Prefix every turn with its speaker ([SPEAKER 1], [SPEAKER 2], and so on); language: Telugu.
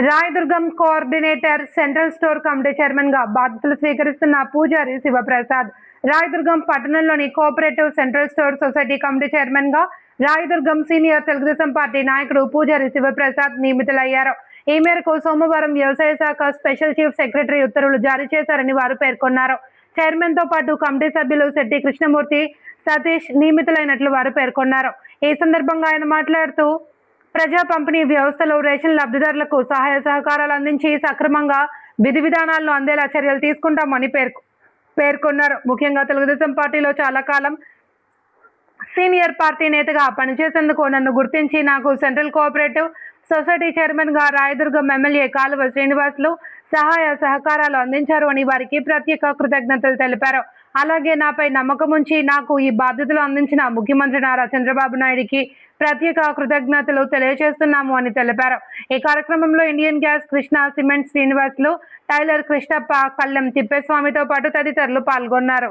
[SPEAKER 1] Rayadurgam coordinator central store committee chairman గా బాధ్యతలు స్వీకరిస్తున్న పూజారి శివప్రసాద్ రాయదుర్గం పట్టణంలోని cooperative central store society committee chairman గా రాయదుర్గం సీనియర్ తెలుగుదేశం పార్టీ నాయకుడు పూజారి శివప్రసాద్ నియమితులయ్యారు. ఈ మేరకు సోమవారం వ్యవసాయ శాఖ స్పెషల్ చీఫ్ సెక్రటరీ ఉత్తర్వులు జారీ చేశారని వారు పేర్కొన్నారు. చైర్మన్ తో పాటు కమిటీ సభ్యులు శెట్టి కృష్ణమూర్తి, సతీష్ నియమితులైనట్లు వారు పేర్కొన్నారు. ఈ సందర్భంగా ఆయన మాట్లాడుతూ ప్రజా పంపిణీ వ్యవస్థలో రేషన్ లబ్ధిదారులకు సహాయ సహకారాలు అందించి సక్రమంగా విధి విధానాలను అందేలా చర్యలు తీసుకుంటామని పేర్కొన్నారు. ముఖ్యంగా తెలుగుదేశం పార్టీలో చాలా కాలం సీనియర్ పార్టీ నేతగా పనిచేసేందుకు నన్ను గుర్తించి నాకు సెంట్రల్ కోఆపరేటివ్ సొసైటీ చైర్మన్ గా రాయదుర్గం ఎమ్మెల్యే కాలువ శ్రీనివాసులు సహాయ సహకారాలు అందించారు అని వారికి ప్రత్యేక కృతజ్ఞతలు తెలిపారు. అలాగే నాపై నమ్మకం ఉంచి నాకు ఈ బాధ్యతలు అందించిన ముఖ్యమంత్రి నారా చంద్రబాబు నాయుడికి ప్రత్యేక కృతజ్ఞతలు తెలియజేస్తున్నాము అని తెలిపారు. ఈ కార్యక్రమంలో Indian gas Krishna cement Srinivasulu, tailor Krishnappa, Kallem తిప్పేస్వామితో పాటు తదితరులు పాల్గొన్నారు.